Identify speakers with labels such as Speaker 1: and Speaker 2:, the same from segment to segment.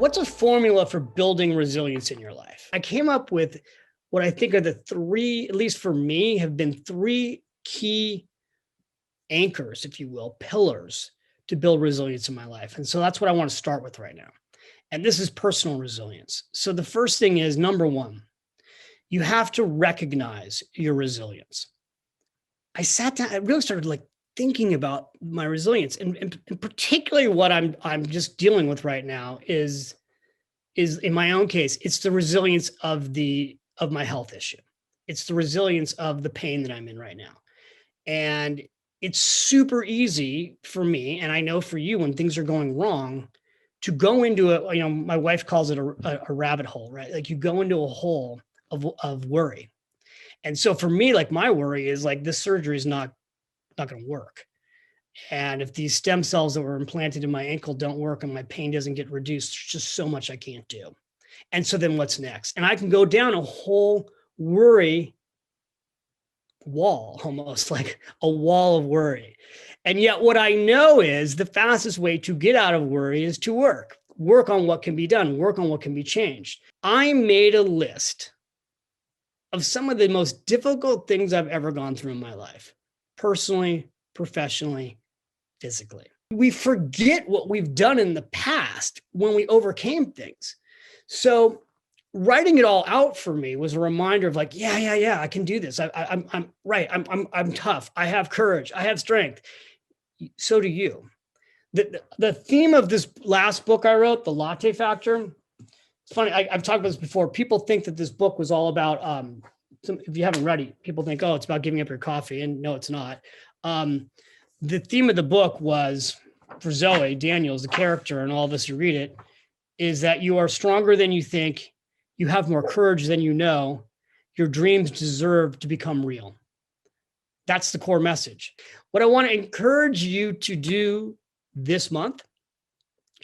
Speaker 1: What's a formula for building resilience in your life? I came up with what I think are the three, at least for me, have been three key anchors, if you will, pillars to build resilience in my life. And so that's what I want to start with right now. And this is personal resilience. So the first thing is, number one, you have to recognize your resilience. I sat down, I really started thinking about my resilience, and particularly what I'm just dealing with right now is in my own case, it's the resilience of my health issue. It's the resilience of the pain that I'm in right now. And it's super easy for me, and I know for you, when things are going wrong, to go into my wife calls it a rabbit hole, right? Like you go into a hole of worry. And so for me, my worry is this surgery is not going to work. And if these stem cells that were implanted in my ankle don't work and my pain doesn't get reduced, there's just so much I can't do. And so then what's next? And I can go down a whole worry wall, almost like a wall of worry. And yet what I know is the fastest way to get out of worry is to work on what can be done, work on what can be changed. I made a list of some of the most difficult things I've ever gone through in my life, personally, professionally, physically. We forget what we've done in the past when we overcame things. So writing it all out for me was a reminder of yeah, I can do this. I'm right. I'm tough. I have courage. I have strength. So do you. The theme of this last book I wrote, The Latte Factor, it's funny. I've talked about this before. People think that this book was all about, if you haven't read it, people think, oh, it's about giving up your coffee. And no, it's not. The theme of the book was, for Zoe Daniels, the character, and all of us who read it, is that you are stronger than you think. You have more courage than you know. Your dreams deserve to become real. That's the core message. What I want to encourage you to do this month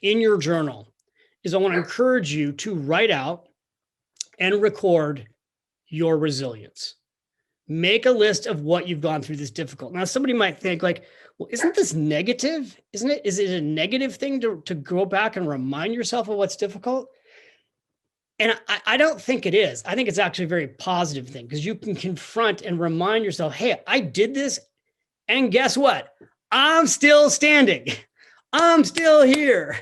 Speaker 1: in your journal is I want to encourage you to write out and record your resilience. Make a list of what you've gone through this difficult. Now, somebody might think well, isn't this negative? Isn't it? Is it a negative thing to go back and remind yourself of what's difficult? And I don't think it is. I think it's actually a very positive thing, because you can confront and remind yourself, hey, I did this. And guess what? I'm still standing. I'm still here.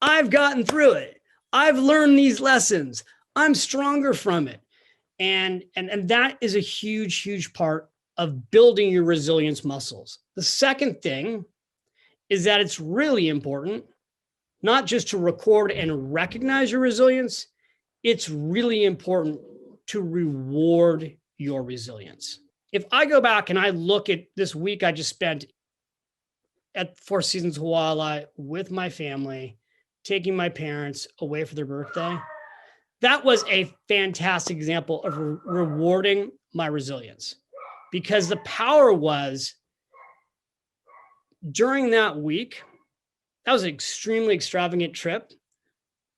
Speaker 1: I've gotten through it. I've learned these lessons. I'm stronger from it. And that is a huge, huge part of building your resilience muscles. The second thing is that it's really important not just to record and recognize your resilience. It's really important to reward your resilience. If I go back and I look at this week I just spent at Four Seasons Hawaii with my family, taking my parents away for their birthday, that was a fantastic example of rewarding my resilience, because the power was during that week, that was an extremely extravagant trip,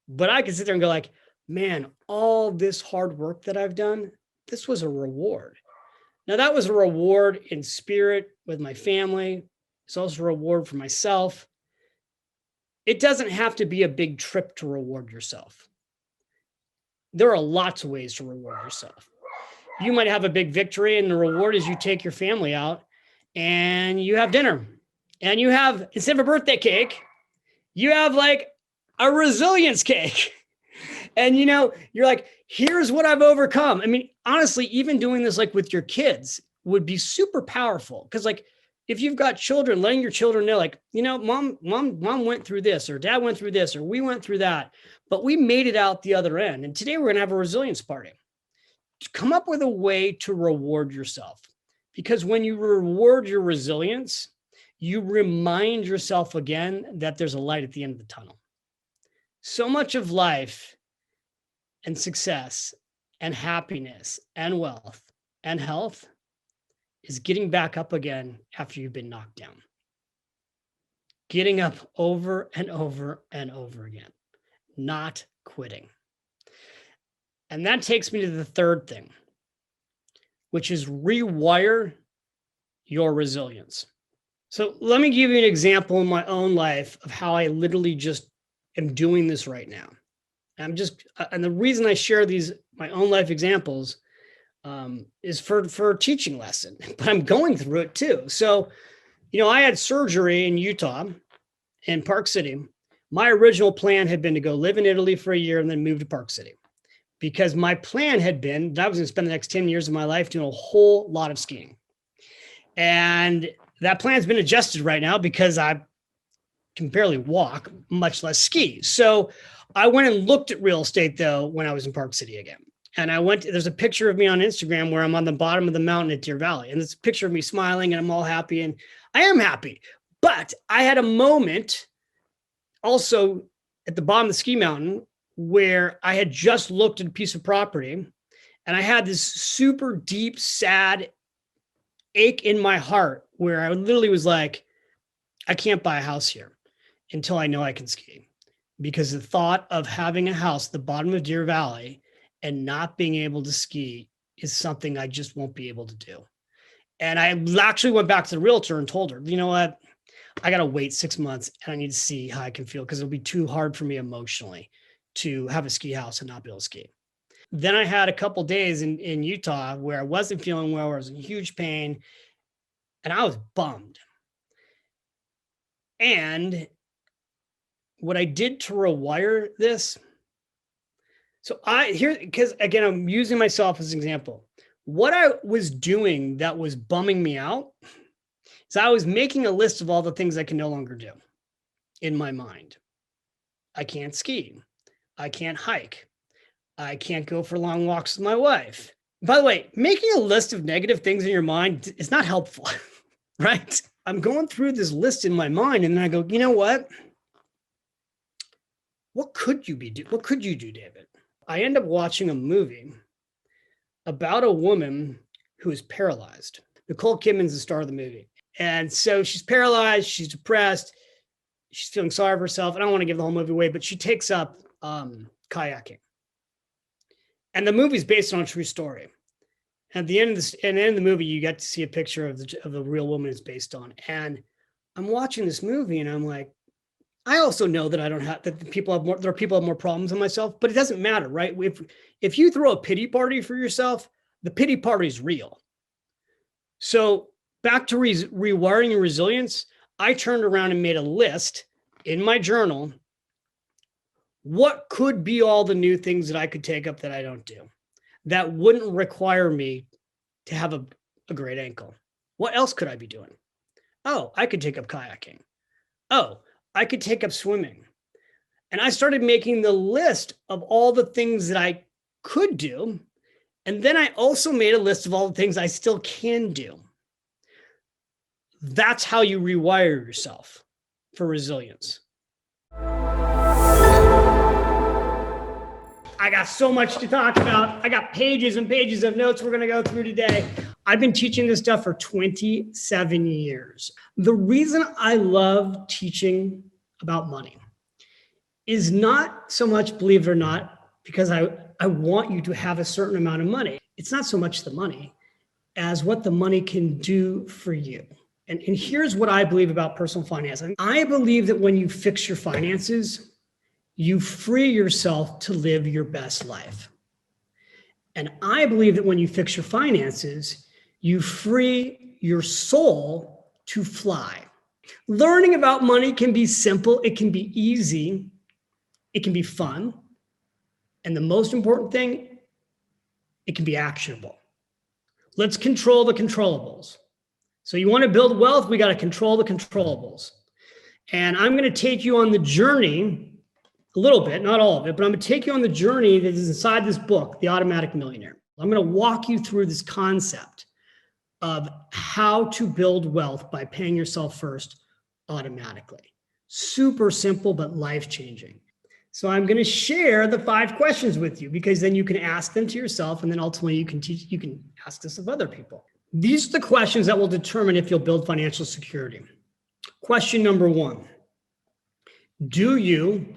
Speaker 1: but I could sit there and go man, all this hard work that I've done, this was a reward. Now that was a reward in spirit with my family. It's also a reward for myself. It doesn't have to be a big trip to reward yourself. There are lots of ways to reward yourself. You might have a big victory, and the reward is you take your family out and you have dinner, and you have, instead of a birthday cake, you have a resilience cake. And you're here's what I've overcome. I mean, honestly, even doing this with your kids would be super powerful, because if you've got children, letting your children know, mom went through this, or dad went through this, or we went through that, but we made it out the other end. And today we're going to have a resilience party. Come up with a way to reward yourself, because when you reward your resilience, you remind yourself again that there's a light at the end of the tunnel. So much of life and success and happiness and wealth and health is getting back up again after you've been knocked down. Getting up over and over and over again, not quitting. And that takes me to the third thing, which is rewire your resilience. So let me give you an example in my own life of how I literally just am doing this right now. And the reason I share these, my own life examples, is for a teaching lesson, but I'm going through it too. So, I had surgery in Utah, in Park City. My original plan had been to go live in Italy for a year and then move to Park City, because my plan had been that I was going to spend the next 10 years of my life doing a whole lot of skiing. And that plan's been adjusted right now because I can barely walk, much less ski. So I went and looked at real estate though when I was in Park City again. And there's a picture of me on Instagram where I'm on the bottom of the mountain at Deer Valley. And it's a picture of me smiling and I'm all happy. And I am happy. But I had a moment also at the bottom of the ski mountain where I had just looked at a piece of property and I had this super deep, sad ache in my heart where I literally was like, I can't buy a house here until I know I can ski. Because the thought of having a house at the bottom of Deer Valley and not being able to ski is something I just won't be able to do. And I actually went back to the realtor and told her, you know what? I got to wait 6 months and I need to see how I can feel, because it'll be too hard for me emotionally to have a ski house and not be able to ski. Then I had a couple days in Utah where I wasn't feeling well, where I was in huge pain, and I was bummed. And what I did to rewire this, because again, I'm using myself as an example. What I was doing that was bumming me out is I was making a list of all the things I can no longer do in my mind. I can't ski. I can't hike. I can't go for long walks with my wife. By the way, making a list of negative things in your mind is not helpful, right? I'm going through this list in my mind and then I go, you know what? What could you do? What could you do, David? I end up watching a movie about a woman who is paralyzed. Nicole Kidman's the star of the movie. And so she's paralyzed, she's depressed, she's feeling sorry for herself. I don't want to give the whole movie away, but she takes up kayaking. And the movie's based on a true story. At the end of the movie, you get to see a picture of the real woman it's based on. And I'm watching this movie and I'm like, I also know that there are people who have more problems than myself, but it doesn't matter, right? If you throw a pity party for yourself, the pity party is real. So back to rewiring your resilience, I turned around and made a list in my journal. What could be all the new things that I could take up that I don't do that wouldn't require me to have a great ankle? What else could I be doing? Oh, I could take up kayaking. Oh, I could take up swimming. And I started making the list of all the things that I could do. And then I also made a list of all the things I still can do. That's how you rewire yourself for resilience. I got so much to talk about. I got pages and pages of notes we're going to go through today. I've been teaching this stuff for 27 years. The reason I love teaching about money is not so much, believe it or not, because I want you to have a certain amount of money. It's not so much the money as what the money can do for you. And here's what I believe about personal finance. I believe that when you fix your finances, you free yourself to live your best life. And I believe that when you fix your finances, you free your soul to fly. Learning about money can be simple. It can be easy. It can be fun. And the most important thing, it can be actionable. Let's control the controllables. So you want to build wealth, we got to control the controllables. And I'm going to take you on the journey a little bit, not all of it, but I'm going to take you on the journey that is inside this book, The Automatic Millionaire. I'm going to walk you through this concept of how to build wealth by paying yourself first automatically. Super simple, but life-changing. So I'm going to share the 5 questions with you, because then you can ask them to yourself, and then ultimately you can ask this of other people. These are the questions that will determine if you'll build financial security. Question number 1. Do you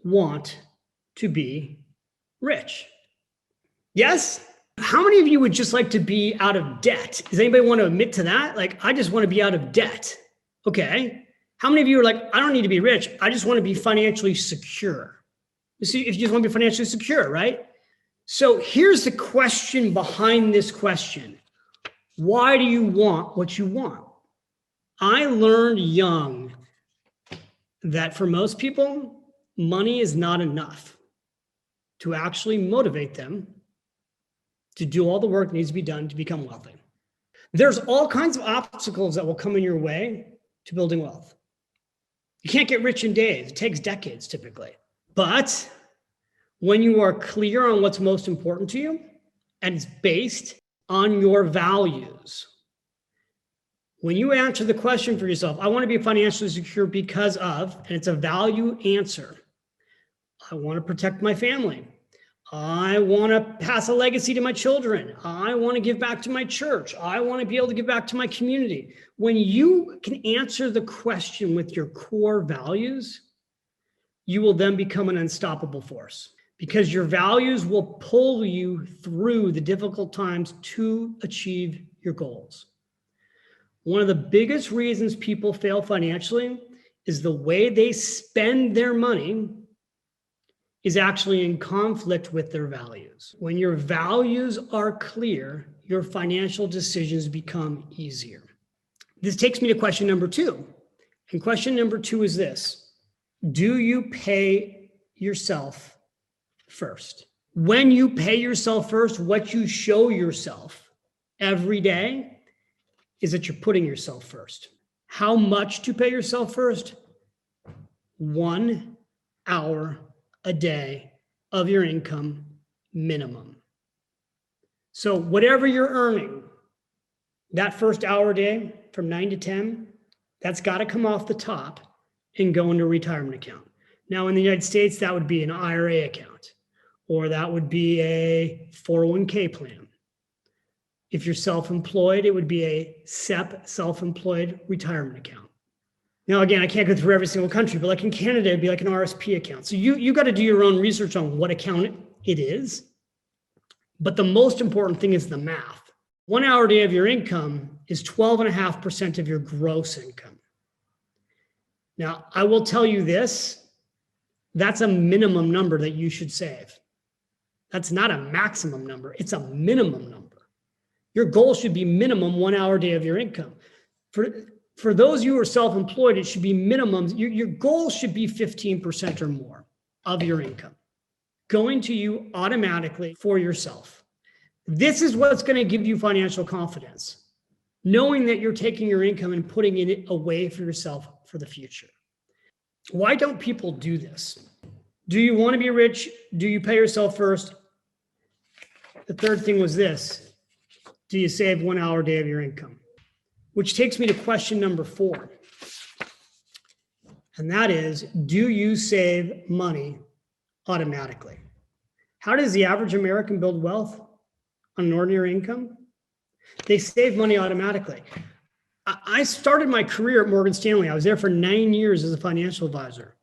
Speaker 1: want to be rich? Yes? How many of you would just like to be out of debt? Does anybody want to admit to that? Like, I just want to be out of debt. Okay. How many of you are like, I don't need to be rich. I just want to be financially secure. if you just want to be financially secure, right? So here's the question behind this question. Why do you want what you want? I learned young that for most people, money is not enough to actually motivate them to do all the work that needs to be done to become wealthy. There's all kinds of obstacles that will come in your way to building wealth. You can't get rich in days. It takes decades typically. But when you are clear on what's most important to you and it's based on your values, when you answer the question for yourself, I want to be financially secure because of, and it's a value answer. I want to protect my family. I want to pass a legacy to my children. I want to give back to my church. I want to be able to give back to my community. When you can answer the question with your core values, you will then become an unstoppable force because your values will pull you through the difficult times to achieve your goals. One of the biggest reasons people fail financially is the way they spend their money is actually in conflict with their values. When your values are clear, your financial decisions become easier. This takes me to question number 2. And question number 2 is this: do you pay yourself first? When you pay yourself first, what you show yourself every day is that you're putting yourself first. How much to pay yourself first? 1 hour a day of your income minimum. So whatever you're earning, that first hour a day from 9 to 10, that's got to come off the top and go into a retirement account. Now in the United States, that would be an IRA account, or that would be a 401k plan. If you're self-employed, it would be a SEP, self-employed retirement account. Now, again, I can't go through every single country, but like in Canada, it'd be like an RSP account. So you got to do your own research on what account it is. But the most important thing is the math. 1 hour a day of your income is 12.5% of your gross income. Now, I will tell you this, that's a minimum number that you should save. That's not a maximum number, it's a minimum number. Your goal should be minimum 1 hour a day of your income. For those of you who are self-employed, it should be minimum. Your goal should be 15% or more of your income going to you automatically for yourself. This is what's going to give you financial confidence, knowing that you're taking your income and putting it away for yourself for the future. Why don't people do this? Do you want to be rich? Do you pay yourself first? The third thing was this: do you save 1 hour a day of your income? Which takes me to question number 4. And that is, do you save money automatically? How does the average American build wealth on an ordinary income? They save money automatically. I started my career at Morgan Stanley. I was there for 9 years as a financial advisor.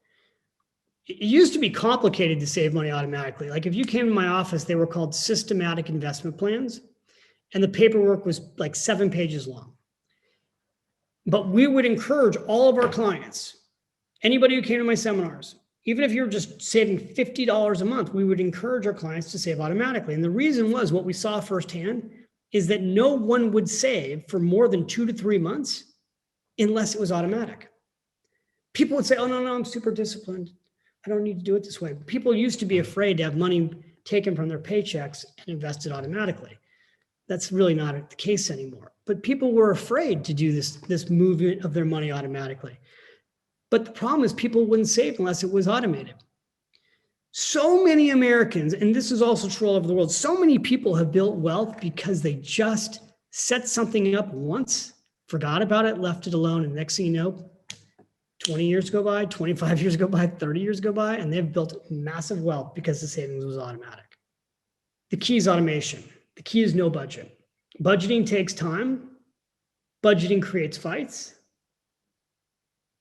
Speaker 1: It used to be complicated to save money automatically. Like if you came to my office, they were called systematic investment plans, and the paperwork was like 7 pages long. But we would encourage all of our clients, anybody who came to my seminars, even if you're just saving $50 a month, we would encourage our clients to save automatically. And the reason was, what we saw firsthand is that no one would save for more than 2 to 3 months unless it was automatic. People would say, oh, no, I'm super disciplined. I don't need to do it this way. People used to be afraid to have money taken from their paychecks and invested automatically. That's really not the case anymore. But people were afraid to do this movement of their money automatically. But the problem is people wouldn't save unless it was automated. So many Americans, and this is also true all over the world, so many people have built wealth because they just set something up once, forgot about it, left it alone, and next thing you know, 20 years go by, 25 years go by, 30 years go by, and they've built massive wealth because the savings was automatic. The key is automation. The key is no budget. Budgeting takes time. Budgeting creates fights.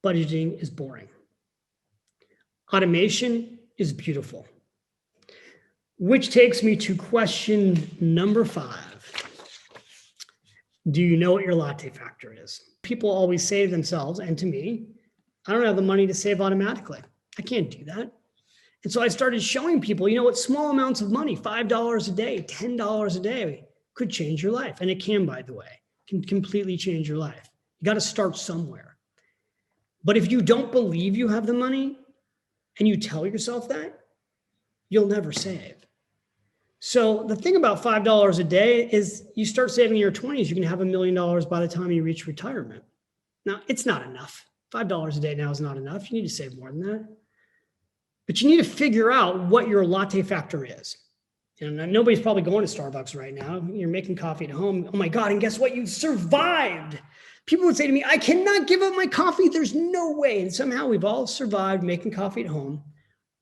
Speaker 1: Budgeting is boring. Automation is beautiful. Which takes me to question number 5. Do you know what your latte factor is? People always say to themselves and to me, I don't have the money to save automatically. I can't do that. And so I started showing people, you know what, small amounts of money, $5 a day, $10 a day could change your life. And it can, by the way, can completely change your life. You got to start somewhere. But if you don't believe you have the money and you tell yourself that, you'll never save. So the thing about $5 a day is you start saving in your 20s, you can have $1 million by the time you reach retirement. Now, it's not enough. $5 a day now is not enough. You need to save more than that. But you need to figure out what your latte factor is. And nobody's probably going to Starbucks right now. You're making coffee at home. Oh my God, and guess what? You survived. People would say to me, I cannot give up my coffee. There's no way. And somehow we've all survived making coffee at home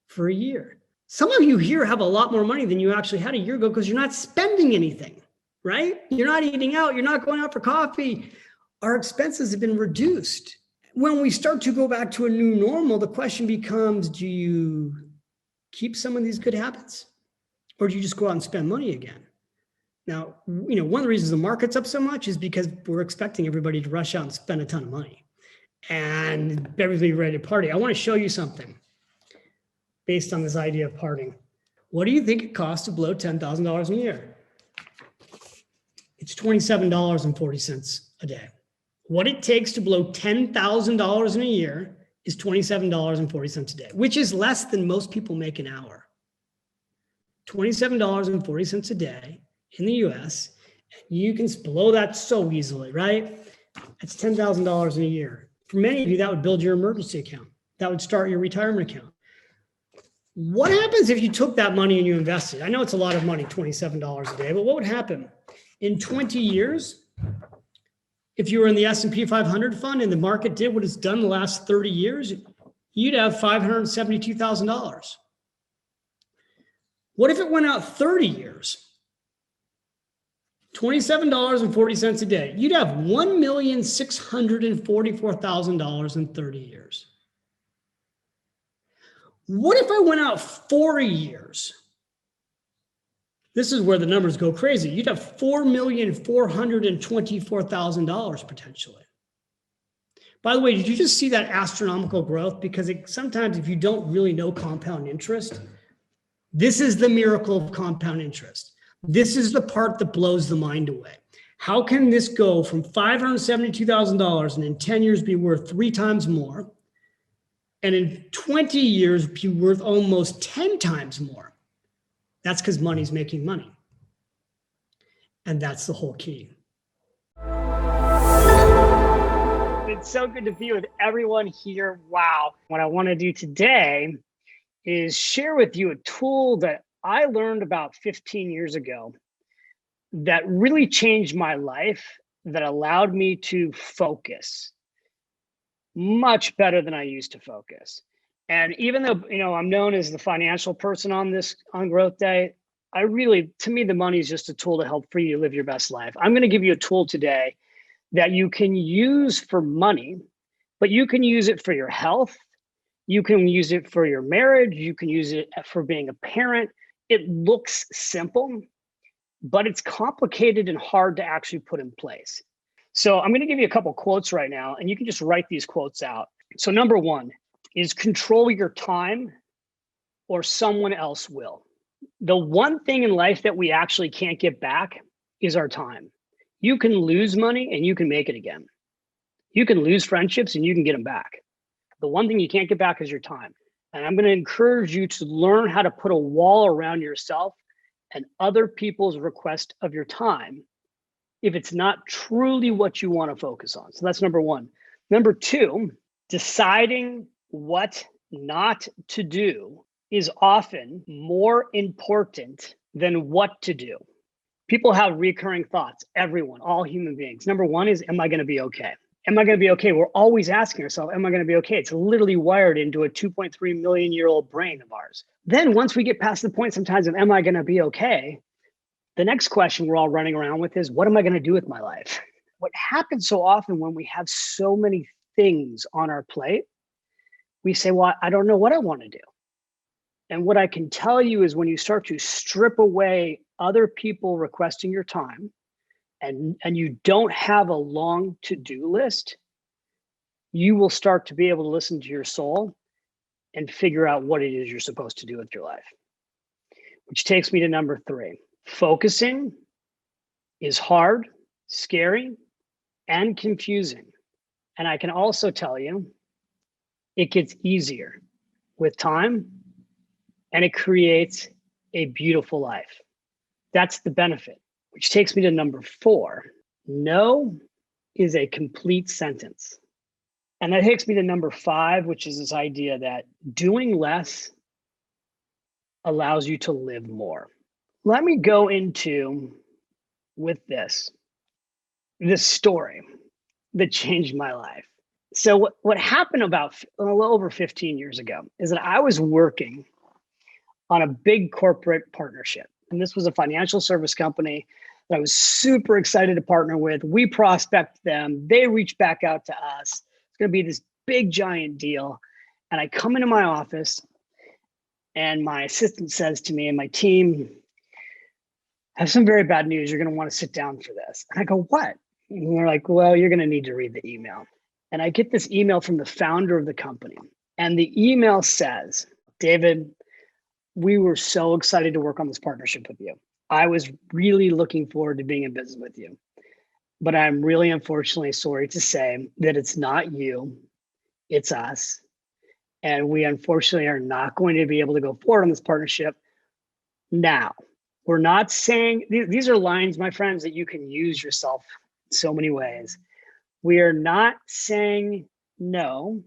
Speaker 1: for a year. Some of you here have a lot more money than you actually had a year ago because you're not spending anything, right? You're not eating out. You're not going out for coffee. Our expenses have been reduced. When we start to go back to a new normal, the question becomes, do you keep some of these good habits or do you just go out and spend money again? Now, one of the reasons the market's up so much is because we're expecting everybody to rush out and spend a ton of money and everybody ready to party. I want to show you something based on this idea of partying. What do you think it costs to blow $10,000 a year? It's $27.40 a day. What it takes to blow $10,000 in a year is $27.40 a day, which is less than most people make an hour. $27.40 a day in the US. You can blow that so easily, right? That's $10,000 in a year. For many of you, that would build your emergency account. That would start your retirement account. What happens if you took that money and you invested? I know it's a lot of money, $27 a day, but what would happen? In 20 years, if you were in the S&P 500 fund and the market did what it's done the last 30 years, you'd have $572,000. What if it went out 30 years? $27.40 a day. You'd have $1,644,000 in 30 years. What if I went out 40 years? This is where the numbers go crazy. You'd have $4,424,000 potentially. By the way, did you just see that astronomical growth? Because sometimes if you don't really know compound interest, this is the miracle of compound interest. This is the part that blows the mind away. How can this go from $572,000 and in 10 years be worth 3 times more? And in 20 years, be worth almost 10 times more. That's because money's making money. And that's the whole key. It's so good to be with everyone here. Wow. What I want to do today is share with you a tool that I learned about 15 years ago that really changed my life, that allowed me to focus much better than I used to focus. And even though, I'm known as the financial person on GrowthDay, to me, the money is just a tool to help free you live your best life. I'm going to give you a tool today that you can use for money, but you can use it for your health. You can use it for your marriage. You can use it for being a parent. It looks simple, but it's complicated and hard to actually put in place. So I'm going to give you a couple quotes right now, and you can just write these quotes out. So number 1 is control your time or someone else will. The one thing in life that we actually can't get back is our time. You can lose money and you can make it again. You can lose friendships and you can get them back. The one thing you can't get back is your time. And I'm going to encourage you to learn how to put a wall around yourself and other people's request of your time if it's not truly what you want to focus on. So that's number 1. Number 2, deciding what not to do is often more important than what to do. People have recurring thoughts, everyone, all human beings. Number 1 is, am I going to be okay? Am I going to be okay? We're always asking ourselves, am I going to be okay? It's literally wired into a 2.3 million year old brain of ours. Then once we get past the point sometimes of, am I going to be okay? The next question we're all running around with is, what am I going to do with my life? What happens so often when we have so many things on our plate, we say, well, I don't know what I want to do. And what I can tell you is when you start to strip away other people requesting your time and you don't have a long to-do list, you will start to be able to listen to your soul and figure out what it is you're supposed to do with your life. Which takes me to number 3. Focusing is hard, scary, and confusing. And I can also tell you, it gets easier with time, and it creates a beautiful life. That's the benefit, which takes me to number 4. No is a complete sentence. And that takes me to number 5, which is this idea that doing less allows you to live more. Let me go into, with this story that changed my life. So what happened about a little over 15 years ago is that I was working on a big corporate partnership. And this was a financial service company that I was super excited to partner with. We prospect them. They reach back out to us. It's going to be this big, giant deal. And I come into my office, and my assistant says to me and my team, I have some very bad news. You're going to want to sit down for this. And I go, what? And they're like, well, you're going to need to read the email. And I get this email from the founder of the company. And the email says, David, we were so excited to work on this partnership with you. I was really looking forward to being in business with you. But I'm really unfortunately sorry to say that it's not you, it's us. And we unfortunately are not going to be able to go forward on this partnership now. We're not saying, these are lines, my friends, that you can use yourself in so many ways. We are not saying no,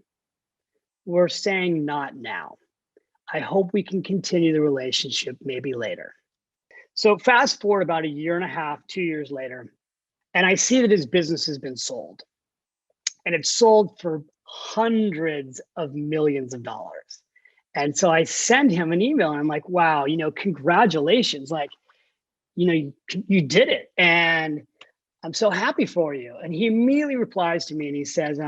Speaker 1: we're saying not now. I hope we can continue the relationship maybe later. So fast forward about 1.5 years, 2 years later, and I see that his business has been sold. And it's sold for hundreds of millions of dollars. And so I send him an email and I'm like, wow, congratulations. Like, you did it. And I'm so happy for you. And he immediately replies to me and he says,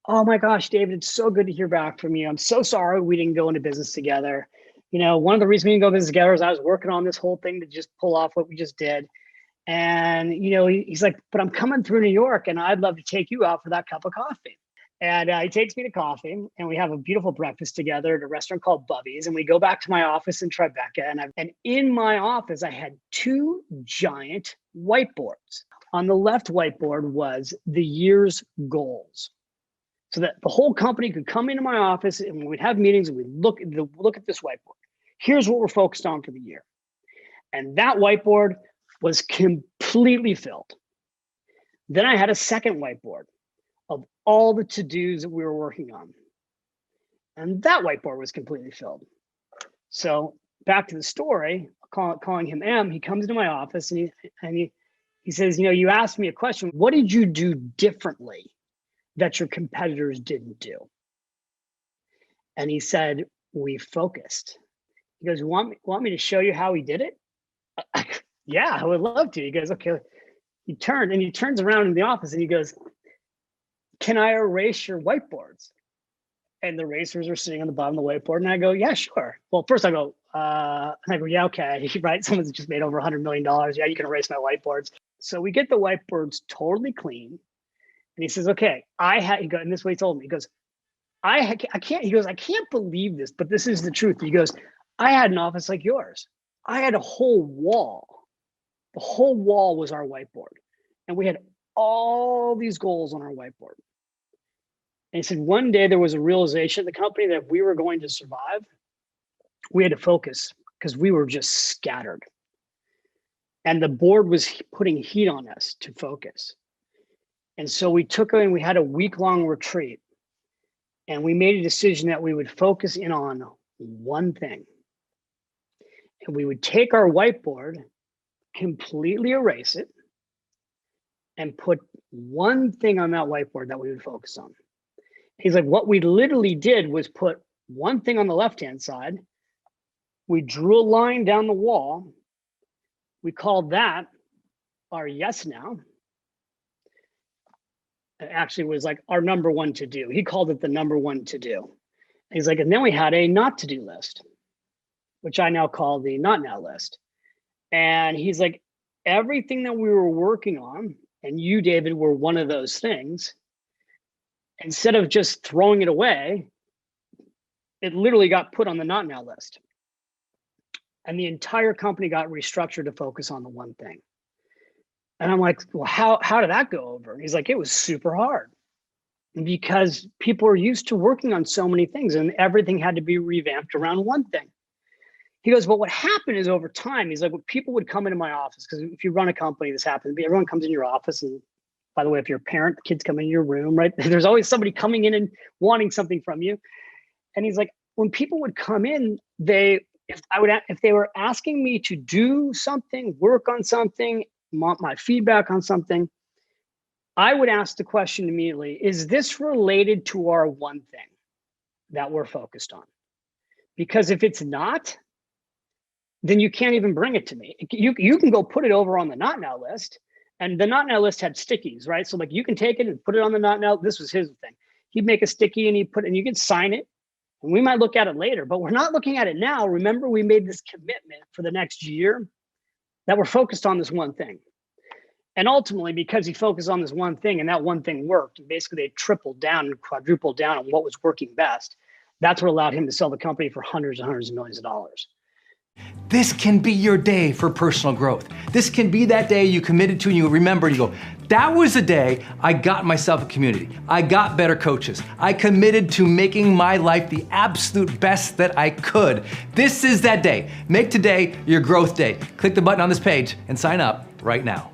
Speaker 1: oh my gosh, David, it's so good to hear back from you. I'm so sorry we didn't go into business together. One of the reasons we didn't go business together is I was working on this whole thing to just pull off what we just did. And, he's like, but I'm coming through New York and I'd love to take you out for that cup of coffee. And he takes me to coffee and we have a beautiful breakfast together at a restaurant called Bubby's. And we go back to my office in Tribeca. And in my office, I had 2 giant whiteboards. On the left whiteboard was the year's goals, so that the whole company could come into my office and we'd have meetings and we'd look at this whiteboard. Here's what we're focused on for the year. And that whiteboard was completely filled. Then I had a second whiteboard of all the to-dos that we were working on. And that whiteboard was completely filled. So back to the story, calling him M, he comes into my office and he says, you asked me a question. What did you do differently that your competitors didn't do? And he said, we focused. He goes, want me to show you how he did it? Yeah, I would love to. He goes, okay. He turns around in the office and he goes, can I erase your whiteboards? And the erasers are sitting on the bottom of the whiteboard. And I go, yeah, sure. Well, first I go, yeah, okay, right? Someone's just made over $100 million. Yeah, you can erase my whiteboards. So we get the whiteboards totally clean. And he says, okay, and this is what he told me. He goes, I can't believe this, but this is the truth. He goes, I had an office like yours. I had a whole wall. The whole wall was our whiteboard. And we had all these goals on our whiteboard. And he said, one day there was a realization in the company that if we were going to survive, we had to focus because we were just scattered. And the board was putting heat on us to focus. And so we took and we had a week-long retreat. And we made a decision that we would focus in on one thing. And we would take our whiteboard, completely erase it, and put one thing on that whiteboard that we would focus on. He's like, what we literally did was put one thing on the left-hand side. We drew a line down the wall. We called that our yes now. It actually was like our number one to do. He called it the number one to do. He's like, and then we had a not to do list, which I now call the not now list. And he's like, everything that we were working on, and you, David, were one of those things, instead of just throwing it away, it literally got put on the not now list. And the entire company got restructured to focus on the one thing. And I'm like, well, how did that go over? And he's like, it was super hard because people are used to working on so many things and everything had to be revamped around one thing. He goes, but what happened is over time, he's like, well, people would come into my office, because if you run a company, this happens, everyone comes in your office. And by the way, if you're a parent, the kids come in your room, right? There's always somebody coming in and wanting something from you. And he's like, when people would come in, if they were asking me to do something, work on something, want my feedback on something, I would ask the question immediately, is this related to our one thing that we're focused on? Because if it's not, then you can't even bring it to me. You can go put it over on the not now list, and the not now list had stickies, right? So like you can take it and put it on the not now. This was his thing. He'd make a sticky and and you can sign it, and we might look at it later, but we're not looking at it now. Remember, we made this commitment for the next year that we're focused on this one thing. And ultimately, because he focused on this one thing and that one thing worked, and basically they tripled down and quadrupled down on what was working best, that's what allowed him to sell the company for hundreds and hundreds of millions of dollars.
Speaker 2: This can be your day for personal growth. This can be that day you committed to and you remember and you go, that was the day I got myself a community. I got better coaches. I committed to making my life the absolute best that I could. This is that day. Make today your growth day. Click the button on this page and sign up right now.